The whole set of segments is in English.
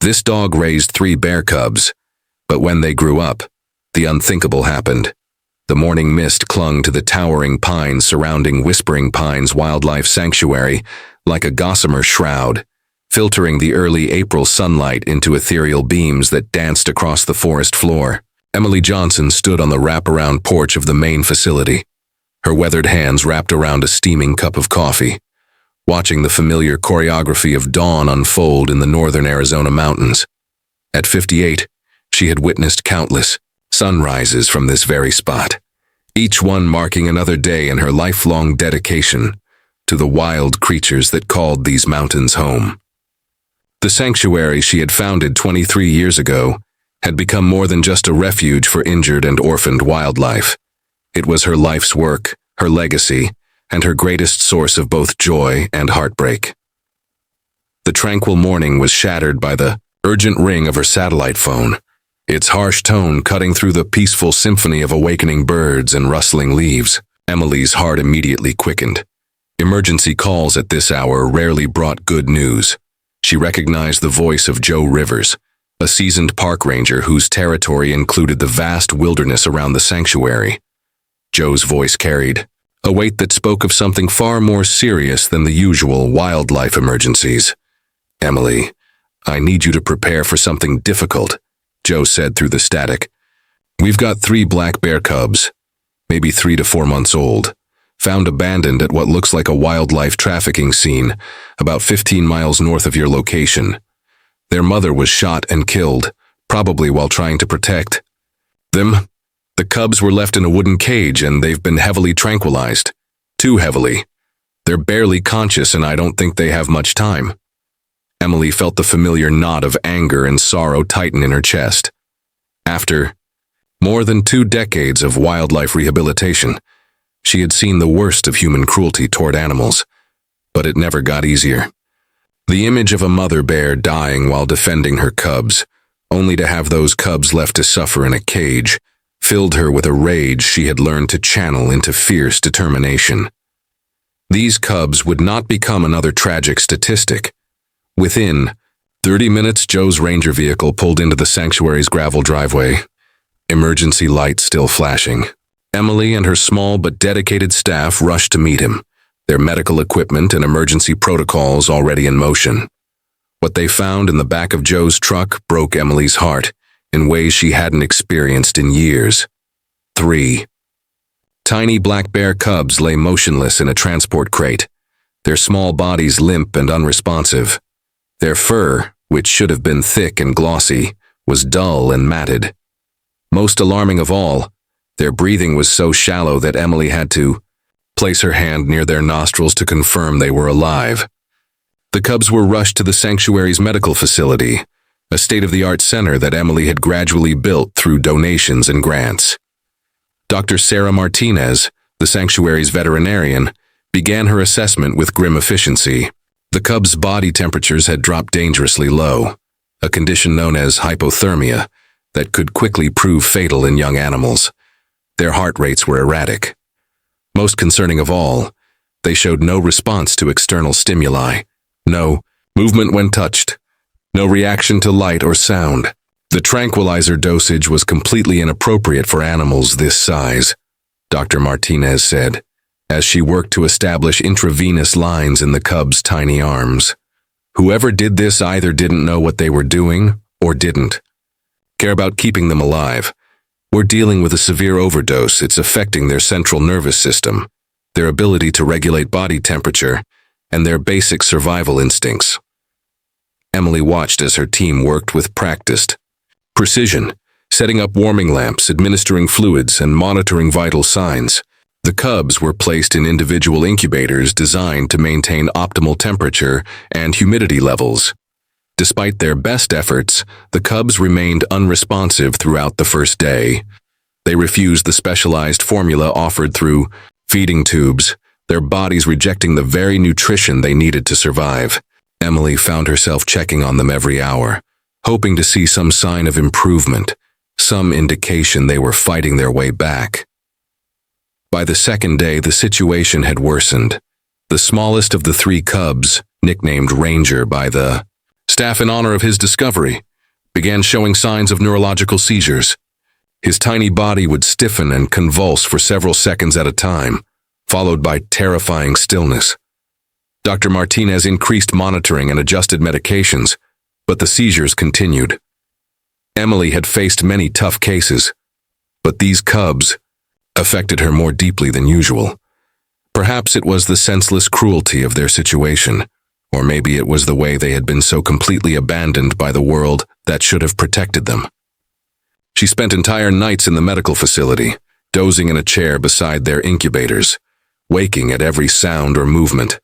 This dog raised 3 bear cubs, but when they grew up, the unthinkable happened. The morning mist clung to the towering pines surrounding Whispering Pines Wildlife Sanctuary like a gossamer shroud, filtering the early April sunlight into ethereal beams that danced across the forest floor. Emily Johnson stood on the wraparound porch of the main facility, her weathered hands wrapped around a steaming cup of coffee, watching the familiar choreography of dawn unfold in the northern Arizona mountains. At 58, she had witnessed countless sunrises from this very spot, each one marking another day in her lifelong dedication to the wild creatures that called these mountains home. The sanctuary she had founded 23 years ago had become more than just a refuge for injured and orphaned wildlife. It was her life's work, her legacy, and her greatest source of both joy and heartbreak. The tranquil morning was shattered by the urgent ring of her satellite phone, its harsh tone cutting through the peaceful symphony of awakening birds and rustling leaves. Emily's heart immediately quickened. Emergency calls at this hour rarely brought good news. She recognized the voice of Joe Rivers, a seasoned park ranger whose territory included the vast wilderness around the sanctuary. Joe's voice carried a weight that spoke of something far more serious than the usual wildlife emergencies. "Emily, I need you to prepare for something difficult," Joe said through the static. "We've got 3 black bear cubs, maybe 3 to 4 months old, found abandoned at what looks like a wildlife trafficking scene about 15 miles north of your location. Their mother was shot and killed, probably while trying to protect them. The cubs were left in a wooden cage and they've been heavily tranquilized. Too heavily. They're barely conscious and I don't think they have much time." Emily felt the familiar knot of anger and sorrow tighten in her chest. After more than 2 decades of wildlife rehabilitation, she had seen the worst of human cruelty toward animals, but it never got easier. The image of a mother bear dying while defending her cubs, only to have those cubs left to suffer in a cage, filled her with a rage she had learned to channel into fierce determination. These cubs would not become another tragic statistic. Within 30 minutes, Joe's ranger vehicle pulled into the sanctuary's gravel driveway, emergency lights still flashing. Emily and her small but dedicated staff rushed to meet him, their medical equipment and emergency protocols already in motion. What they found in the back of Joe's truck broke Emily's heart in ways she hadn't experienced in years. 3 tiny black bear cubs lay motionless in a transport crate, their small bodies limp and unresponsive. Their fur, which should have been thick and glossy, was dull and matted. Most alarming of all, their breathing was so shallow that Emily had to place her hand near their nostrils to confirm they were alive. The cubs were rushed to the sanctuary's medical facility, a state-of-the-art center that Emily had gradually built through donations and grants. Dr. Sarah Martinez, the sanctuary's veterinarian, began her assessment with grim efficiency. The cubs' body temperatures had dropped dangerously low, a condition known as hypothermia that could quickly prove fatal in young animals. Their heart rates were erratic. Most concerning of all, they showed no response to external stimuli, no movement when touched, no reaction to light or sound. The tranquilizer dosage was completely inappropriate for animals this size, Dr. Martinez said, as she worked to establish intravenous lines in the cubs' tiny arms. Whoever did this either didn't know what they were doing or didn't care about keeping them alive. We're dealing with a severe overdose. It's affecting their central nervous system, their ability to regulate body temperature, and their basic survival instincts. Emily watched as her team worked with practiced precision, setting up warming lamps, administering fluids, and monitoring vital signs. The cubs were placed in individual incubators designed to maintain optimal temperature and humidity levels. Despite their best efforts, the cubs remained unresponsive throughout the first day. They refused the specialized formula offered through feeding tubes, their bodies rejecting the very nutrition they needed to survive. Emily found herself checking on them every hour, hoping to see some sign of improvement, some indication they were fighting their way back. By the second day, the situation had worsened. The smallest of the 3 cubs, nicknamed Ranger by the Staff, in honor of his discovery, began showing signs of neurological seizures. His tiny body would stiffen and convulse for several seconds at a time, followed by terrifying stillness. Dr. Martinez increased monitoring and adjusted medications, but the seizures continued. Emily had faced many tough cases, but these cubs affected her more deeply than usual. Perhaps it was the senseless cruelty of their situation, or maybe it was the way they had been so completely abandoned by the world that should have protected them. She spent entire nights in the medical facility, dozing in a chair beside their incubators, waking at every sound or movement.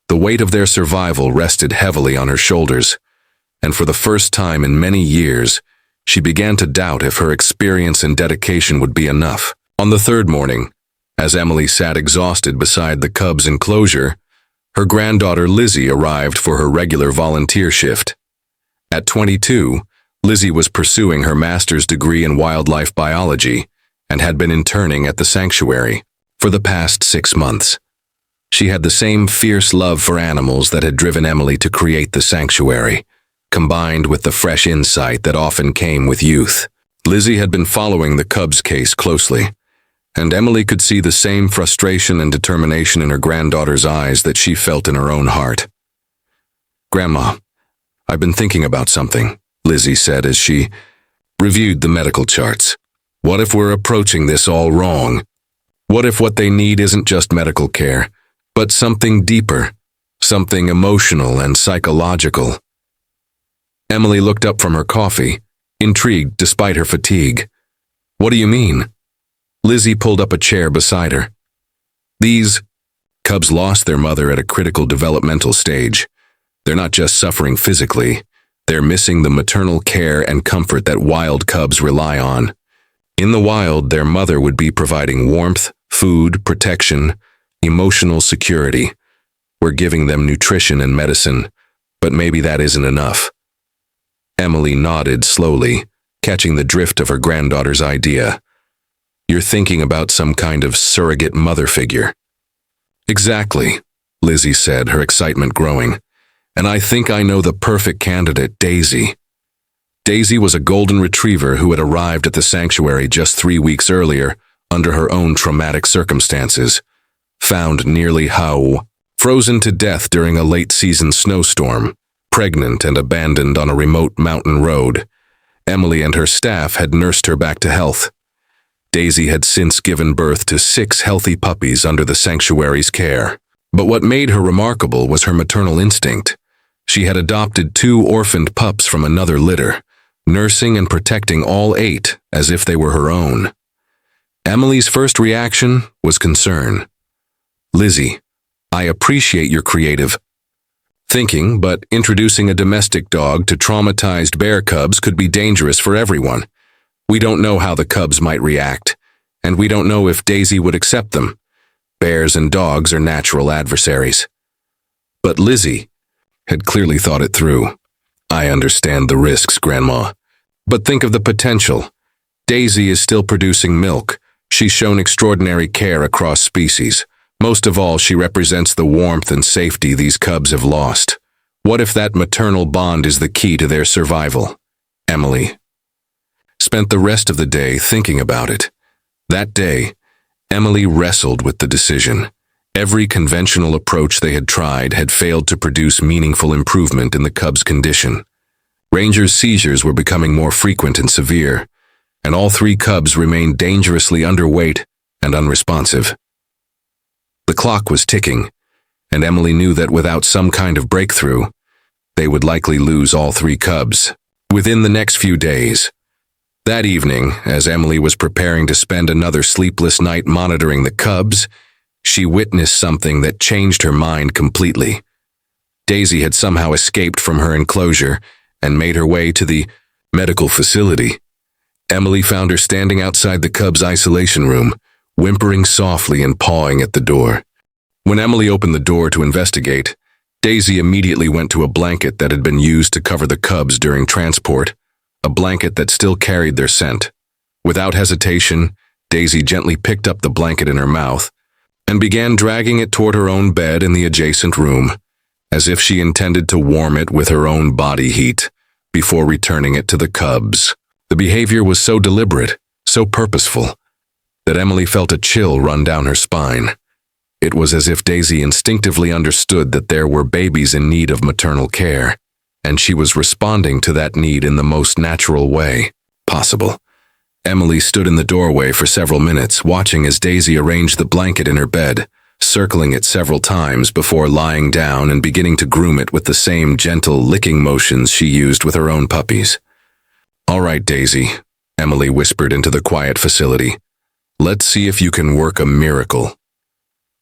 The weight of their survival rested heavily on her shoulders, and for the first time in many years, she began to doubt if her experience and dedication would be enough. On the third morning, as Emily sat exhausted beside the cub's enclosure, her granddaughter Lizzie arrived for her regular volunteer shift. At 22, Lizzie was pursuing her master's degree in wildlife biology and had been interning at the sanctuary for the past 6 months. She had the same fierce love for animals that had driven Emily to create the sanctuary, combined with the fresh insight that often came with youth. Lizzie had been following the cubs' case closely, and Emily could see the same frustration and determination in her granddaughter's eyes that she felt in her own heart. "Grandma, I've been thinking about something," Lizzie said as she reviewed the medical charts. "What if we're approaching this all wrong? What if what they need isn't just medical care, but something deeper, something emotional and psychological?" Emily looked up from her coffee, intrigued despite her fatigue. "What do you mean?" Lizzie pulled up a chair beside her. "These cubs lost their mother at a critical developmental stage. They're not just suffering physically, they're missing the maternal care and comfort that wild cubs rely on. In the wild, their mother would be providing warmth, food, protection, emotional security. We're giving them nutrition and medicine, but maybe that isn't enough." Emily nodded slowly, catching the drift of her granddaughter's idea. "You're thinking about some kind of surrogate mother figure." "Exactly," Lizzie said, her excitement growing. "And I think I know the perfect candidate, Daisy." Daisy was a golden retriever who had arrived at the sanctuary just 3 weeks earlier under her own traumatic circumstances, found nearly frozen to death during a late-season snowstorm, pregnant and abandoned on a remote mountain road. Emily and her staff had nursed her back to health. Daisy had since given birth to 6 healthy puppies under the sanctuary's care. But what made her remarkable was her maternal instinct. She had adopted 2 orphaned pups from another litter, nursing and protecting all 8 as if they were her own. Emily's first reaction was concern. "Lizzie, I appreciate your creative thinking, but introducing a domestic dog to traumatized bear cubs could be dangerous for everyone. We don't know how the cubs might react, and we don't know if Daisy would accept them. Bears and dogs are natural adversaries." But Lizzie had clearly thought it through. "I understand the risks, Grandma. But think of the potential. Daisy is still producing milk. She's shown extraordinary care across species. Most of all, she represents the warmth and safety these cubs have lost. What if that maternal bond is the key to their survival?" Emily spent the rest of the day thinking about it. That day, Emily wrestled with the decision. Every conventional approach they had tried had failed to produce meaningful improvement in the cub's condition. Ranger's seizures were becoming more frequent and severe, and all 3 cubs remained dangerously underweight and unresponsive. The clock was ticking, and Emily knew that without some kind of breakthrough, they would likely lose all 3 cubs within the next few days. That evening, as Emily was preparing to spend another sleepless night monitoring the cubs, she witnessed something that changed her mind completely. Daisy had somehow escaped from her enclosure and made her way to the medical facility. Emily found her standing outside the cubs' isolation room, whimpering softly and pawing at the door. When Emily opened the door to investigate, Daisy immediately went to a blanket that had been used to cover the cubs during transport, a blanket that still carried their scent. Without hesitation, Daisy gently picked up the blanket in her mouth and began dragging it toward her own bed in the adjacent room. as if she intended to warm it with her own body heat before returning it to the cubs. The behavior was so deliberate, so purposeful, that Emily felt a chill run down her spine. It was as if Daisy instinctively understood that there were babies in need of maternal care, and she was responding to that need in the most natural way possible. Emily stood in the doorway for several minutes, watching as Daisy arranged the blanket in her bed, circling it several times before lying down and beginning to groom it with the same gentle licking motions she used with her own puppies. "All right, Daisy," Emily whispered into the quiet facility. "Let's see if you can work a miracle."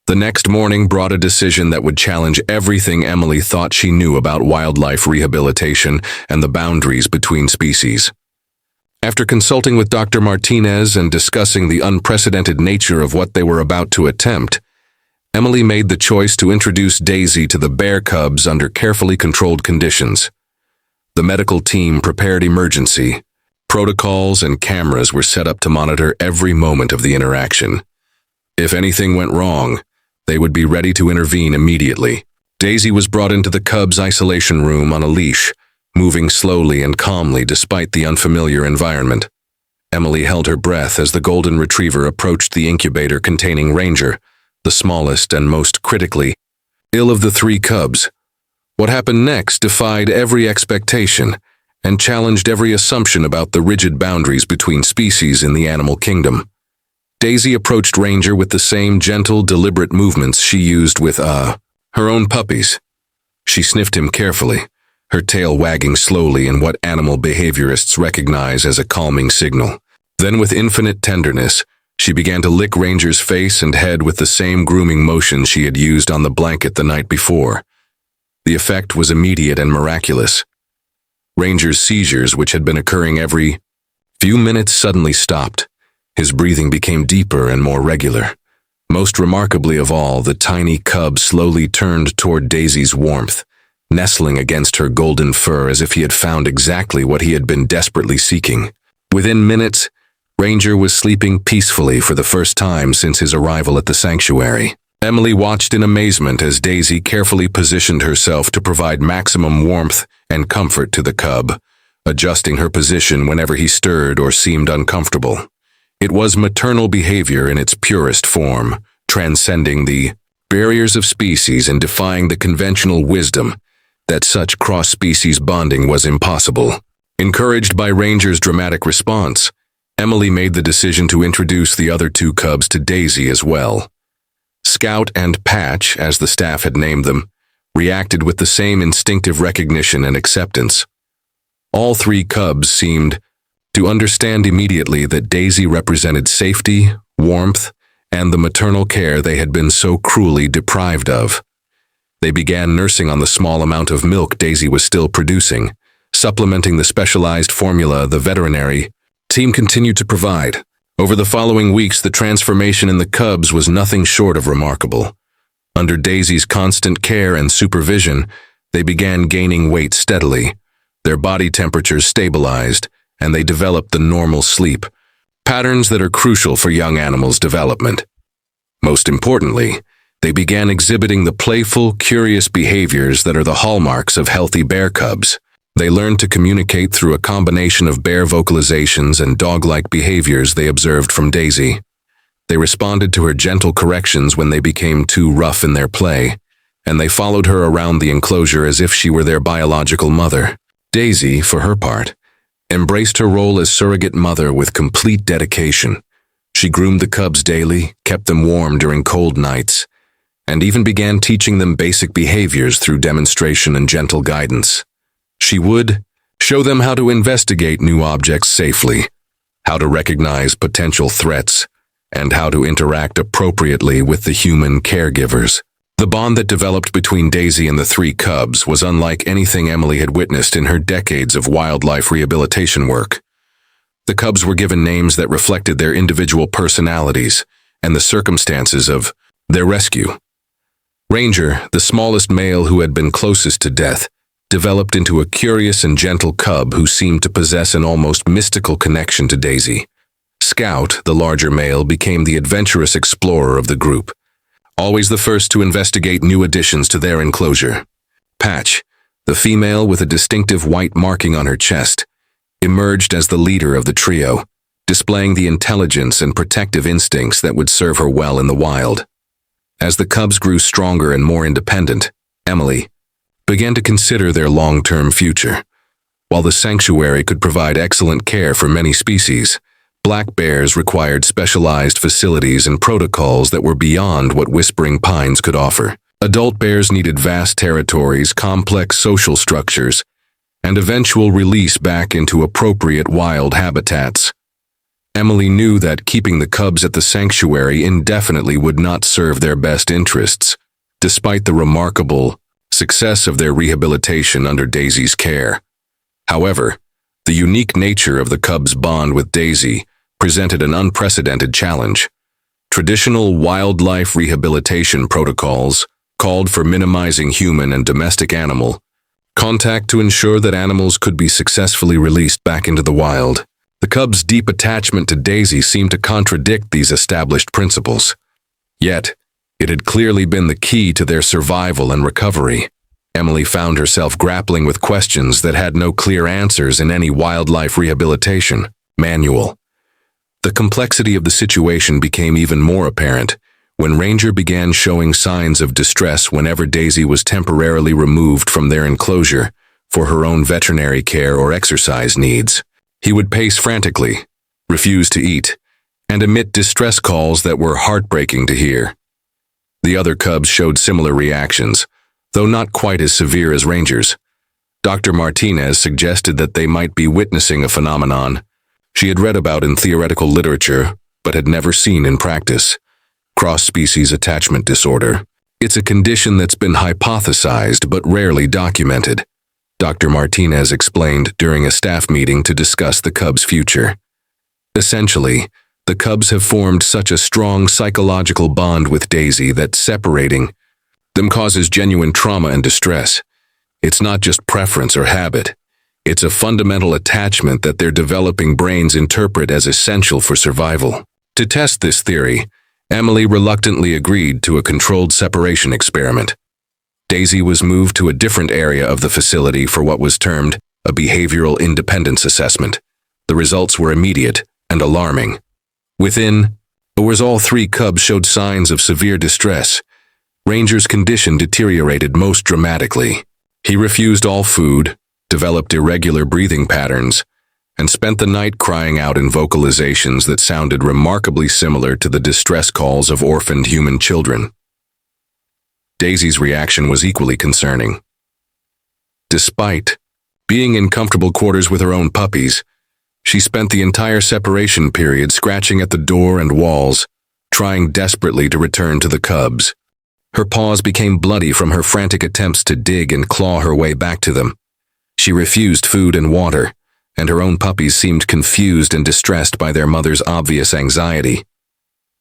The next morning brought a decision that would challenge everything Emily thought she knew about wildlife rehabilitation and the boundaries between species. After consulting with Dr. Martinez and discussing the unprecedented nature of what they were about to attempt, Emily made the choice to introduce Daisy to the bear cubs under carefully controlled conditions. The medical team prepared emergency. Protocols and cameras were set up to monitor every moment of the interaction. If anything went wrong, they would be ready to intervene immediately. Daisy was brought into the cubs' isolation room on a leash, moving slowly and calmly despite the unfamiliar environment. Emily held her breath as the golden retriever approached the incubator containing Ranger, the smallest and most critically ill of the three cubs. What happened next defied every expectation and challenged every assumption about the rigid boundaries between species in the animal kingdom. Daisy approached Ranger with the same gentle, deliberate movements she used with, her own puppies. She sniffed him carefully, her tail wagging slowly in what animal behaviorists recognize as a calming signal. Then with infinite tenderness, she began to lick Ranger's face and head with the same grooming motion she had used on the blanket the night before. The effect was immediate and miraculous. Ranger's seizures, which had been occurring every few minutes, suddenly stopped. His breathing became deeper and more regular. Most remarkably of all, the tiny cub slowly turned toward Daisy's warmth, nestling against her golden fur as if he had found exactly what he had been desperately seeking. Within minutes, Ranger was sleeping peacefully for the first time since his arrival at the sanctuary. Emily watched in amazement as Daisy carefully positioned herself to provide maximum warmth and comfort to the cub, adjusting her position whenever he stirred or seemed uncomfortable. It was maternal behavior in its purest form, transcending the barriers of species and defying the conventional wisdom that such cross-species bonding was impossible. Encouraged by Ranger's dramatic response, Emily made the decision to introduce the other two cubs to Daisy as well. Scout and Patch, as the staff had named them, reacted with the same instinctive recognition and acceptance. All three cubs seemed to understand immediately that Daisy represented safety, warmth, and the maternal care they had been so cruelly deprived of. They began nursing on the small amount of milk Daisy was still producing, supplementing the specialized formula the veterinary team continued to provide. Over the following weeks, the transformation in the cubs was nothing short of remarkable. Under Daisy's constant care and supervision, they began gaining weight steadily. Their body temperatures stabilized, and they developed the normal sleep patterns that are crucial for young animals' development. Most importantly, they began exhibiting the playful, curious behaviors that are the hallmarks of healthy bear cubs. They learned to communicate through a combination of bear vocalizations and dog-like behaviors they observed from Daisy. They responded to her gentle corrections when they became too rough in their play, and they followed her around the enclosure as if she were their biological mother. Daisy, for her part, embraced her role as surrogate mother with complete dedication. She groomed the cubs daily, kept them warm during cold nights, and even began teaching them basic behaviors through demonstration and gentle guidance. She would show them how to investigate new objects safely, how to recognize potential threats, and how to interact appropriately with the human caregivers. The bond that developed between Daisy and the three cubs was unlike anything Emily had witnessed in her decades of wildlife rehabilitation work. The cubs were given names that reflected their individual personalities and the circumstances of their rescue. Ranger, the smallest male who had been closest to death, developed into a curious and gentle cub who seemed to possess an almost mystical connection to Daisy. Scout, the larger male, became the adventurous explorer of the group, always the first to investigate new additions to their enclosure. Patch, the female with a distinctive white marking on her chest, emerged as the leader of the trio, displaying the intelligence and protective instincts that would serve her well in the wild. As the cubs grew stronger and more independent, Emily began to consider their long-term future. While the sanctuary could provide excellent care for many species, black bears required specialized facilities and protocols that were beyond what Whispering Pines could offer. Adult bears needed vast territories, complex social structures, and eventual release back into appropriate wild habitats. Emily knew that keeping the cubs at the sanctuary indefinitely would not serve their best interests, despite the remarkable success of their rehabilitation under Daisy's care. However, the unique nature of the cubs' bond with Daisy presented an unprecedented challenge. Traditional wildlife rehabilitation protocols called for minimizing human and domestic animal contact to ensure that animals could be successfully released back into the wild. The cubs' deep attachment to Daisy seemed to contradict these established principles. Yet, it had clearly been the key to their survival and recovery. Emily found herself grappling with questions that had no clear answers in any wildlife rehabilitation manual. The complexity of the situation became even more apparent when Ranger began showing signs of distress whenever Daisy was temporarily removed from their enclosure for her own veterinary care or exercise needs. He would pace frantically, refuse to eat, and emit distress calls that were heartbreaking to hear. The other cubs showed similar reactions, though not quite as severe as Ranger's. Dr. Martinez suggested that they might be witnessing a phenomenon she had read about in theoretical literature but had never seen in practice: cross-species attachment disorder. It's a condition that's been hypothesized but rarely documented, Dr. Martinez explained during a staff meeting to discuss the cubs' future. Essentially, the cubs have formed such a strong psychological bond with Daisy that separating them causes genuine trauma and distress. It's not just preference or habit. It's a fundamental attachment that their developing brains interpret as essential for survival. To test this theory, Emily reluctantly agreed to a controlled separation experiment. Daisy was moved to a different area of the facility for what was termed a behavioral independence assessment. The results were immediate and alarming. Within hours, all three cubs showed signs of severe distress. Ranger's condition deteriorated most dramatically. He refused all food, developed irregular breathing patterns, and spent the night crying out in vocalizations that sounded remarkably similar to the distress calls of orphaned human children. Daisy's reaction was equally concerning. Despite being in comfortable quarters with her own puppies, she spent the entire separation period scratching at the door and walls, trying desperately to return to the cubs. Her paws became bloody from her frantic attempts to dig and claw her way back to them. She refused food and water, and her own puppies seemed confused and distressed by their mother's obvious anxiety.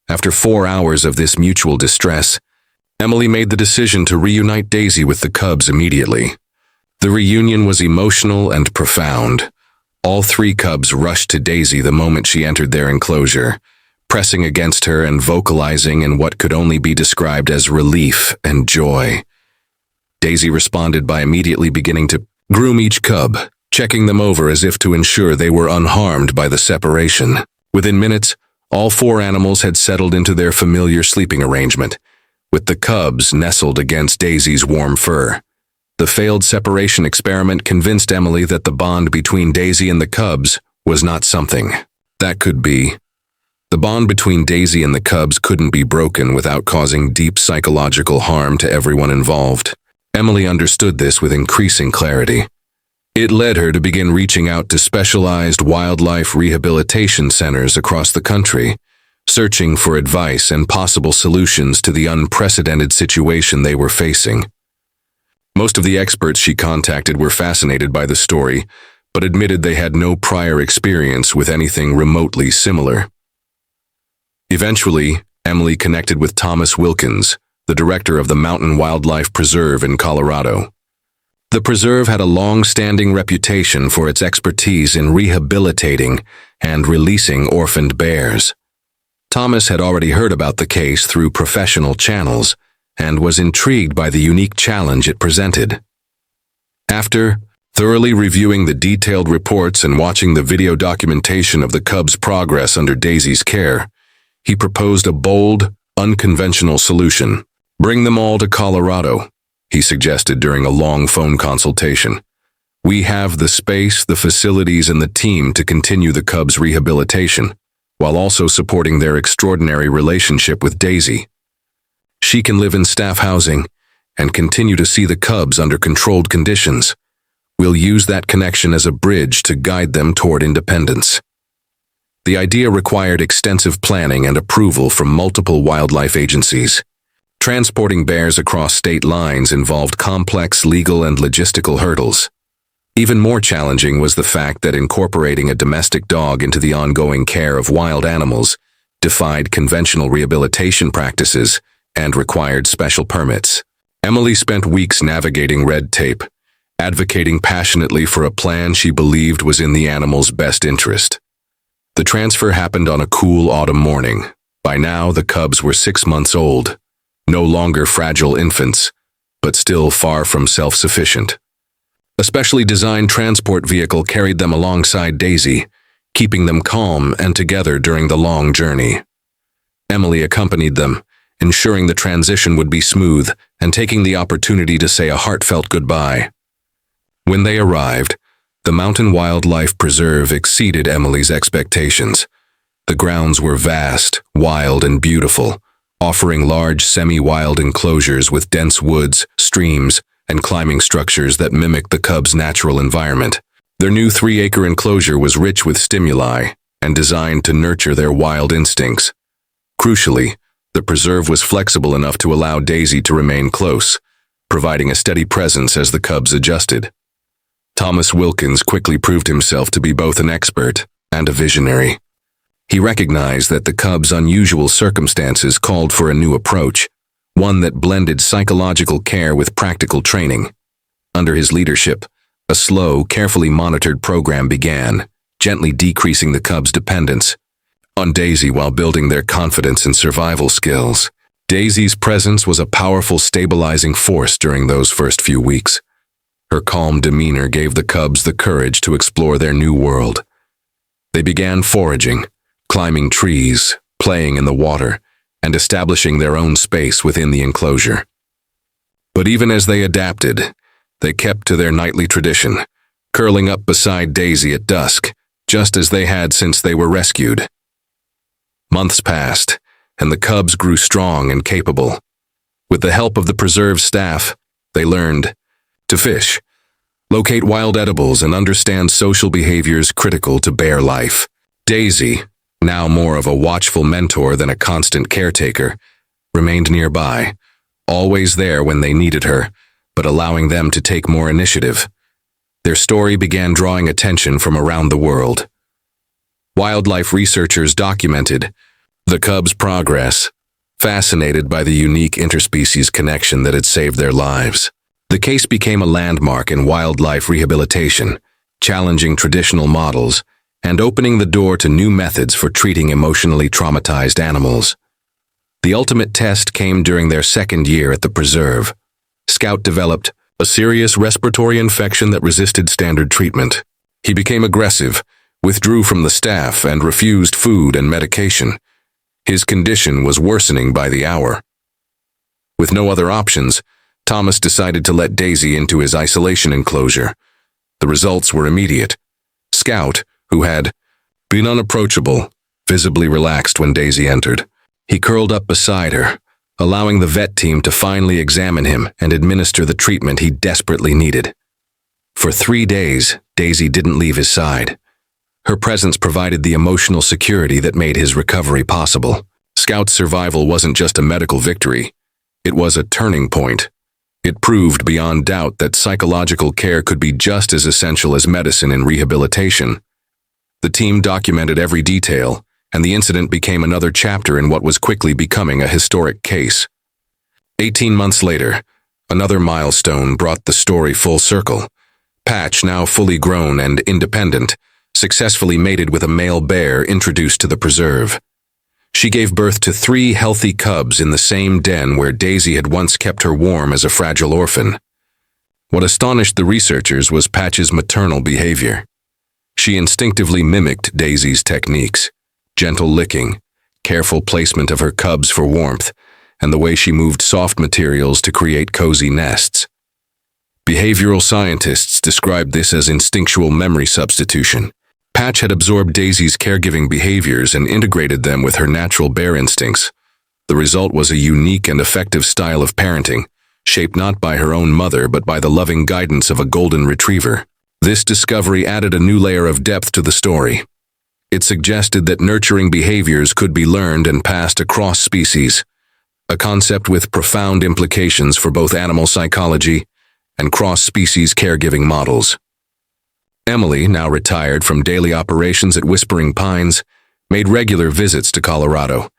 After 4 hours of this mutual distress, Emily made the decision to reunite Daisy with the cubs immediately. The reunion was emotional and profound. All three cubs rushed to Daisy the moment she entered their enclosure, pressing against her and vocalizing in what could only be described as relief and joy. Daisy responded by immediately beginning to groom each cub, checking them over as if to ensure they were unharmed by the separation. Within minutes, all 4 animals had settled into their familiar sleeping arrangement, with the cubs nestled against Daisy's warm fur. The failed separation experiment convinced Emily that the bond between Daisy and the cubs was not something that could be. The bond between Daisy and the cubs couldn't be broken without causing deep psychological harm to everyone involved. Emily understood this with increasing clarity. It led her to begin reaching out to specialized wildlife rehabilitation centers across the country, searching for advice and possible solutions to the unprecedented situation they were facing. Most of the experts she contacted were fascinated by the story, but admitted they had no prior experience with anything remotely similar. Eventually, Emily connected with Thomas Wilkins, the director of the Mountain Wildlife Preserve in Colorado. The preserve had a long-standing reputation for its expertise in rehabilitating and releasing orphaned bears. Thomas had already heard about the case through professional channels and was intrigued by the unique challenge it presented. After thoroughly reviewing the detailed reports and watching the video documentation of the cubs' progress under Daisy's care, he proposed a bold, unconventional solution. "Bring them all to Colorado," he suggested during a long phone consultation. "We have the space, the facilities, and the team to continue the cubs' rehabilitation, while also supporting their extraordinary relationship with Daisy. She can live in staff housing and continue to see the cubs under controlled conditions. We'll use that connection as a bridge to guide them toward independence." The idea required extensive planning and approval from multiple wildlife agencies. Transporting bears across state lines involved complex legal and logistical hurdles. Even more challenging was the fact that incorporating a domestic dog into the ongoing care of wild animals defied conventional rehabilitation practices and required special permits. Emily spent weeks navigating red tape, advocating passionately for a plan she believed was in the animal's best interest. The transfer happened on a cool autumn morning. By now, the cubs were 6 months old, no longer fragile infants, but still far from self-sufficient. A specially designed transport vehicle carried them alongside Daisy, keeping them calm and together during the long journey. Emily accompanied them, ensuring the transition would be smooth and taking the opportunity to say a heartfelt goodbye. When they arrived, the Mountain Wildlife Preserve exceeded Emily's expectations. The grounds were vast, wild, and beautiful, offering large semi-wild enclosures with dense woods, streams, and climbing structures that mimicked the cubs' natural environment. Their new 3-acre enclosure was rich with stimuli and designed to nurture their wild instincts. Crucially, the preserve was flexible enough to allow Daisy to remain close, providing a steady presence as the cubs adjusted. Thomas Wilkins quickly proved himself to be both an expert and a visionary. He recognized that the cubs' unusual circumstances called for a new approach, one that blended psychological care with practical training. Under his leadership, a slow, carefully monitored program began, gently decreasing the cubs' dependence on Daisy while building their confidence and survival skills. Daisy's presence was a powerful stabilizing force during those first few weeks. Her calm demeanor gave the cubs the courage to explore their new world. They began foraging, climbing trees, playing in the water, and establishing their own space within the enclosure. But even as they adapted, they kept to their nightly tradition, curling up beside Daisy at dusk, just as they had since they were rescued. Months passed, and the cubs grew strong and capable. With the help of the preserve staff, they learned to fish, locate wild edibles, and understand social behaviors critical to bear life. Daisy, now more of a watchful mentor than a constant caretaker, remained nearby, always there when they needed her, but allowing them to take more initiative. Their story began drawing attention from around the world. Wildlife researchers documented the cubs' progress, fascinated by the unique interspecies connection that had saved their lives. The case became a landmark in wildlife rehabilitation, challenging traditional models and opening the door to new methods for treating emotionally traumatized animals. The ultimate test came during their second year at the preserve. Scout developed a serious respiratory infection that resisted standard treatment. He became aggressive, withdrew from the staff, and refused food and medication. His condition was worsening by the hour. With no other options, Thomas decided to let Daisy into his isolation enclosure. The results were immediate. Scout, who had been unapproachable, visibly relaxed when Daisy entered. He curled up beside her, allowing the vet team to finally examine him and administer the treatment he desperately needed. For 3 days, Daisy didn't leave his side. Her presence provided the emotional security that made his recovery possible. Scout's survival wasn't just a medical victory. It was a turning point. It proved beyond doubt that psychological care could be just as essential as medicine in rehabilitation. The team documented every detail, and the incident became another chapter in what was quickly becoming a historic case. 18 months later, another milestone brought the story full circle. Patch, now fully grown and independent, successfully mated with a male bear introduced to the preserve. She gave birth to 3 healthy cubs in the same den where Daisy had once kept her warm as a fragile orphan. What astonished the researchers was Patch's maternal behavior. She instinctively mimicked Daisy's techniques: gentle licking, careful placement of her cubs for warmth, and the way she moved soft materials to create cozy nests. Behavioral scientists described this as instinctual memory substitution. Patch had absorbed Daisy's caregiving behaviors and integrated them with her natural bear instincts. The result was a unique and effective style of parenting, shaped not by her own mother but by the loving guidance of a golden retriever. This discovery added a new layer of depth to the story. It suggested that nurturing behaviors could be learned and passed across species, a concept with profound implications for both animal psychology and cross-species caregiving models. Emily, now retired from daily operations at Whispering Pines, made regular visits to Colorado.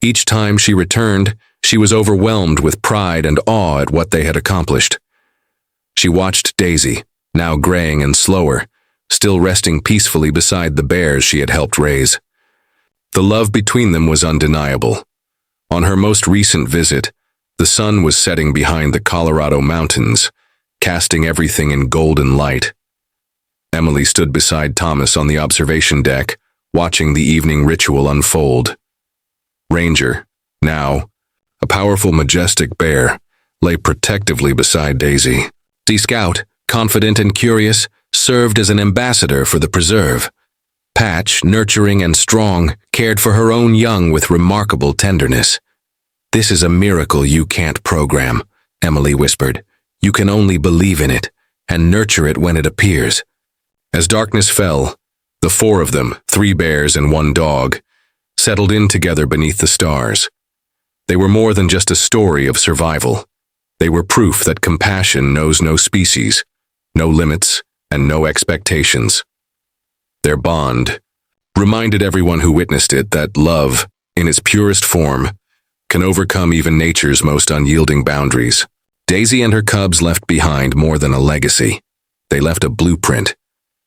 Each time she returned, she was overwhelmed with pride and awe at what they had accomplished. She watched Daisy, now graying and slower, still resting peacefully beside the bears she had helped raise. The love between them was undeniable. On her most recent visit, the sun was setting behind the Colorado mountains, casting everything in golden light. Emily stood beside Thomas on the observation deck, watching the evening ritual unfold. Ranger, now a powerful, majestic bear, lay protectively beside Daisy. Scout, confident and curious, served as an ambassador for the preserve. Patch, nurturing and strong, cared for her own young with remarkable tenderness. "This is a miracle you can't program," Emily whispered. "You can only believe in it and nurture it when it appears." As darkness fell, the four of them, 3 bears and 1 dog, settled in together beneath the stars. They were more than just a story of survival. They were proof that compassion knows no species, no limits, and no expectations. Their bond reminded everyone who witnessed it that love, in its purest form, can overcome even nature's most unyielding boundaries. Daisy and her cubs left behind more than a legacy. They left a blueprint,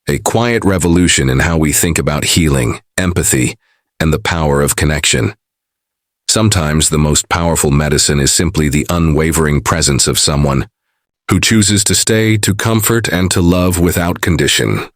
a quiet revolution in how we think about healing, empathy, and the power of connection. Sometimes the most powerful medicine is simply the unwavering presence of someone who chooses to stay, to comfort, and to love without condition.